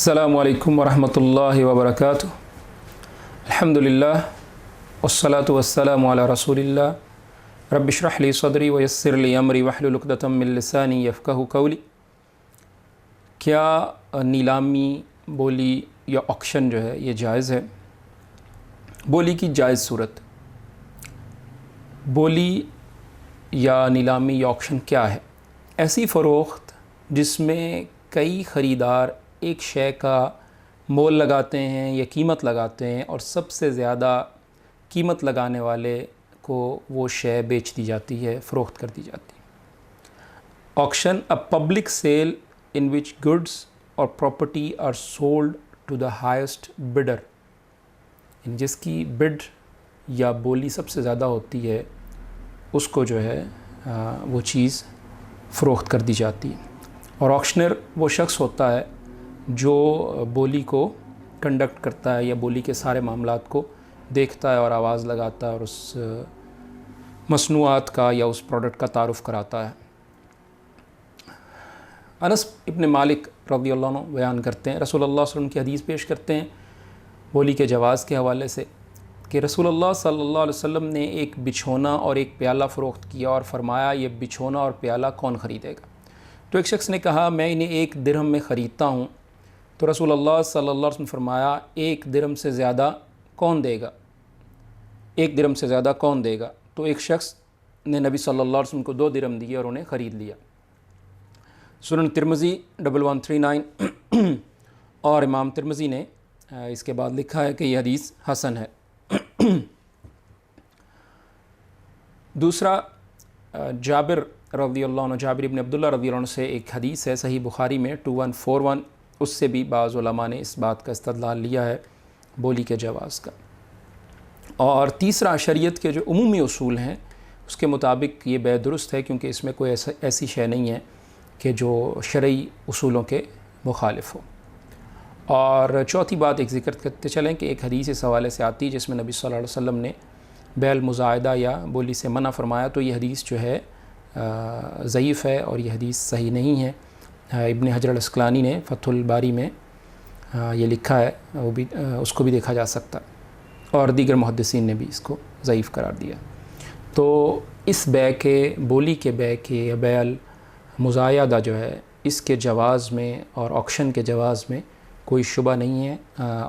अस्सलामु अलैकुम वरहमतुल्लाहि वबरकातुह। अल्हम्दुलिल्लाह वस्सलातु वस्सलामु अला रसूलिल्लाह। रब्बि इश्रह ली सदरी व यस्सिर ली अमरी वहलुल उक़दतम मिन लिसानी यफ़क़हू क़ौली। क्या नीलामी, बोली या ऑक्शन जो है ये जायज़ है? बोली की जायज़ सूरत। बोली या नीलामी या ऑक्शन क्या है? ऐसी फ़रोख्त जिसमें कई ख़रीदार एक शय का मोल लगाते हैं या कीमत लगाते हैं और सबसे ज़्यादा कीमत लगाने वाले को वो शय बेच दी जाती है, फ़रोख्त कर दी जाती है। Auction a public sale in which goods और property are sold to the highest bidder, जिसकी बिड या बोली सबसे ज़्यादा होती है उसको जो है वो चीज़ फ़रोख्त कर दी जाती है। और ऑक्शनर वो शख्स होता है जो बोली को कंडक्ट करता है या बोली के सारे मामलात को देखता है और आवाज़ लगाता है और उस मसनूआत का या उस प्रोडक्ट का तारुफ़ कराता है। अनस इब्न मालिक रज़ियल्लाहु अन्हु बयान करते हैं, रसूलुल्लाह सल्लल्लाहु अलैहि वसल्लम की हदीस पेश करते हैं बोली के जवाज़ के हवाले से कि रसूलुल्लाह सल्लल्लाहु अलैहि वसल्लम ने एक बिछोना और एक प्याला फ़रोख्त किया और फ़रमाया ये बिछोना और प्याला कौन ख़रीदेगा? तो एक शख्स ने कहा मैं इन्हें 1 दिरहम में ख़रीदता हूँ। तो रसूलुल्लाह सल्लल्लाहु अलैहि वसल्लम फरमाया 1 दिरहम से ज़्यादा कौन देगा? 1 दिरहम से ज़्यादा कौन देगा? तो एक शख्स ने नबी सल्लल्लाहु अलैहि वसल्लम को 2 दिरहम दिए और उन्हें ख़रीद लिया। सुनन तिरमिज़ी 1139 और इमाम तिरमिज़ी ने इसके बाद लिखा है कि यह हदीस हसन है। दूसरा जाबिर रज़ियल्लाहु अन्हु, जाबिर इब्न अब्दुल्लाह रज़ियल्लाहु अन्हु से एक हदीस है सही बुखारी में 2141, उससे भी बाज़ उलमा ने इस बात का इस्तदलाल लिया है बोली के जवाज़ का। और तीसरा शरीयत के जो उमूमी उसूल हैं उसके मुताबिक ये बेदुरुस्त है, क्योंकि इसमें कोई ऐसी शय नहीं है कि जो शरई उसूलों के मुखालिफ हो। और चौथी बात एक ज़िक्र करते चलें कि एक हदीस इस हवाले से आती है जिसमें नबी सल्लल्लाहु अलैहि वसल्लम ने बैल मुज़ायदा या बोली से मना फरमाया, तो ये हदीस जो है ज़ईफ़ है और ये हदीस सही नहीं है। इब्न हजर अल-अस्क़लानी ने फ़थुल बारी में ये लिखा है, वो भी उसको भी देखा जा सकता है और दीगर मुहद्दिसीन ने भी इसको ज़ईफ़ करार दिया। तो इस बै के, बोली के बै के या बैल मुज़ायदा जो है इसके जवाज़ में और ऑक्शन के जवाज़ में कोई शुबा नहीं है।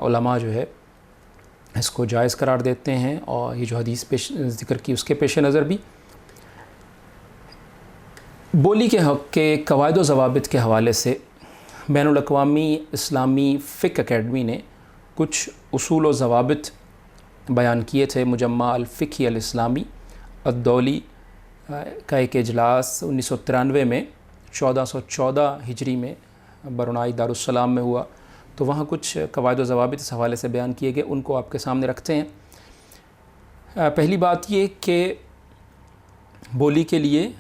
उलमा जो है इसको जायज़ करार देते हैं और ये जो हदीस पेश ज़िक्र की उसके पेश नज़र भी बोली के हक़ के क़वाइद व ज़वाबित के हवाले से बैनुल अक़वामी इस्लामी फ़िक़्ह अकेडमी ने कुछ उसूल व ज़वाबित बयान किए थे। मुजम्मा अल-फ़िक़्ही अल-इस्लामी अद-दौली का एक इजलास 1993 में 1414 हिजरी में बरुनाई दारुस्सलाम में हुआ, तो वहाँ कुछ क़वाइद व ज़वाबित इस हवाले से बयान किए गए, उनको आपके सामने रखते हैं। पहली बात ये कि बोली के लिए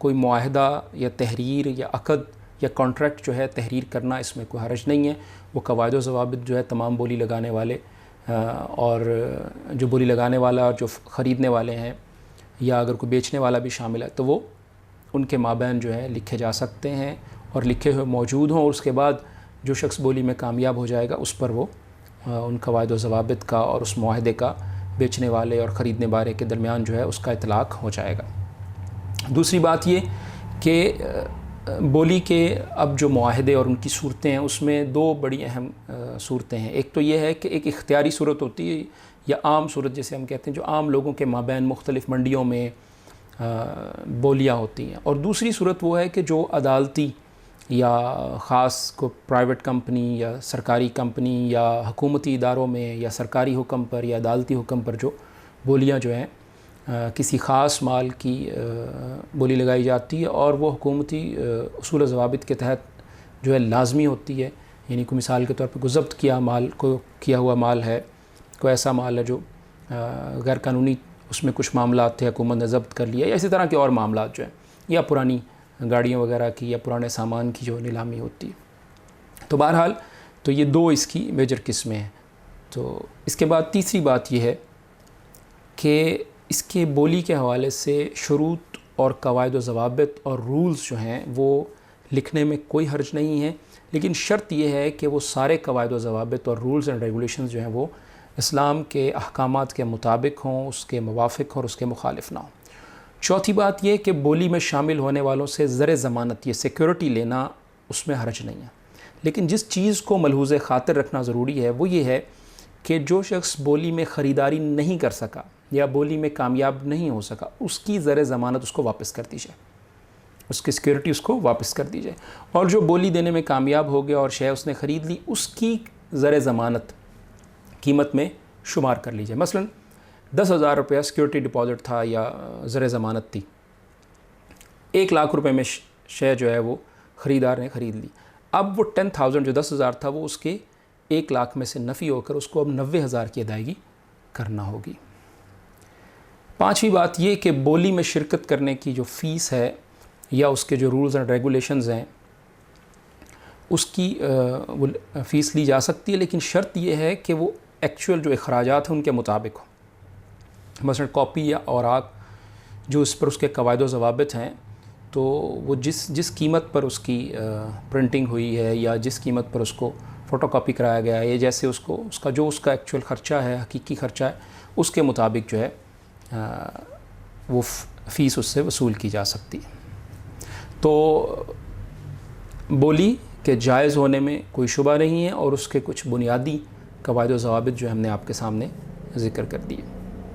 कोई मुआहदा या तहरीर या अक़द या कॉन्ट्रैक्ट जो है तहरीर करना, इसमें कोई हरज नहीं है। वो क़वाइद व ज़वाबित जो है तमाम बोली लगाने वाले और जो बोली लगाने वाला और जो ख़रीदने वाले हैं या अगर कोई बेचने वाला भी शामिल है तो वो उनके माबैन जो है लिखे जा सकते हैं और लिखे हुए मौजूद हों, और उसके बाद जो शख्स बोली में कामयाब हो जाएगा उस पर वो उन क़वाइद व ज़वाबित का और उस मुआहदे का बेचने वाले और ख़रीदने वाले के दरमियान जो है उसका इतलाक़ हो जाएगा। दूसरी बात ये कि बोली के अब जो मुआहदे और उनकी सूरतें हैं उसमें 2 बड़ी अहम सूरतें हैं। एक तो ये है कि एक इख्तियारी सूरत होती है या आम सूरत जिसे हम कहते हैं, जो आम लोगों के माबैन मुख्तलिफ़ मंडियों में बोलियाँ होती हैं, और दूसरी सूरत वो है कि जो अदालती या ख़ास को प्राइवेट कंपनी या सरकारी कंपनी या हुकूमती इदारों में या सरकारी हुक्म पर या अदालती हुक्म पर जो बोलियाँ जो हैं किसी ख़ास माल की बोली लगाई जाती है और वो हुकूमती उसूल व ज़वाबित के तहत जो है लाजमी होती है। यानी कोई मिसाल के तौर पर कोई ज़ब्त किया हुआ माल है, कोई ऐसा माल है जो गैर कानूनी उसमें कुछ मामलात थे, हुकूमत ने ज़ब्त कर लिया, या इसी तरह के और मामलात जो हैं, या पुरानी गाड़ियों वगैरह की या पुराने सामान की जो नीलामी होती है। तो बहरहाल तो ये 2 इसकी मेजर किस्में हैं। तो इसके बाद तीसरी बात यह है कि इसके बोली के हवाले से शुरूत और क़वाइद व ज़वाबित और रूल्स जो हैं वो लिखने में कोई हर्ज नहीं है, لیکن شرط یہ ہے کہ وہ سارے قواعد و ضوابط اور رولز اینڈ ریگولیشنز جو ہیں وہ اسلام کے احکامات کے مطابق ہوں، اس کے موافق ہوں اور اس کے مخالف نہ ہوں۔ چوتھی بات یہ کہ بولی میں شامل ہونے والوں سے زر ضمانت، یہ سیکیورٹی لینا، اس میں حرج نہیں ہے، لیکن جس چیز کو ملحوظ خاطر رکھنا ضروری ہے وہ یہ ہے کہ جو شخص بولی میں خریداری نہیں کر سکا یا بولی میں کامیاب نہیں ہو سکا، اس کی زر ضمانت اس کو واپس کر دی جائے، اس کی سیکیورٹی اس کو واپس کر دی جائے، اور جو بولی دینے میں کامیاب ہو گیا اور شے اس نے خرید لی، اس کی زر ضمانت قیمت میں شمار کر لی جائے۔ مثلا 10,000 روپیہ سیکیورٹی ڈپازٹ تھا یا زر ضمانت تھی، 1 لاکھ روپے میں شے جو ہے وہ خریدار نے خرید لی، اب وہ 10,000 جو 10,000 تھا وہ اس کے 1 لاکھ میں سے نفی ہو کر اس کو اب 90,000 کی ادائیگی کرنا ہوگی۔ پانچویں بات یہ کہ بولی میں شرکت کرنے کی جو فیس ہے یا اس کے جو رولز اینڈ ریگولیشنز ہیں اس کی وہ فیس لی جا سکتی ہے، لیکن شرط یہ ہے کہ وہ ایکچوئل جو اخراجات ہیں ان کے مطابق ہوں۔ مثلا کاپی یا اوراق جو اس پر اس کے قواعد و ضوابط ہیں، تو وہ جس قیمت پر اس کی پرنٹنگ ہوئی ہے یا جس قیمت پر اس کو فوٹو کاپی کرایا گیا ہے، یا جیسے اس کا ایکچوئل خرچہ ہے، حقیقی خرچہ ہے، اس کے مطابق جو ہے وہ فیس اس سے وصول کی جا سکتی ہے۔ تو بولی کے جائز ہونے میں کوئی شبہ نہیں ہے، اور اس کے کچھ بنیادی قواعد و ضوابط جو ہم نے آپ کے سامنے ذکر کر دیے۔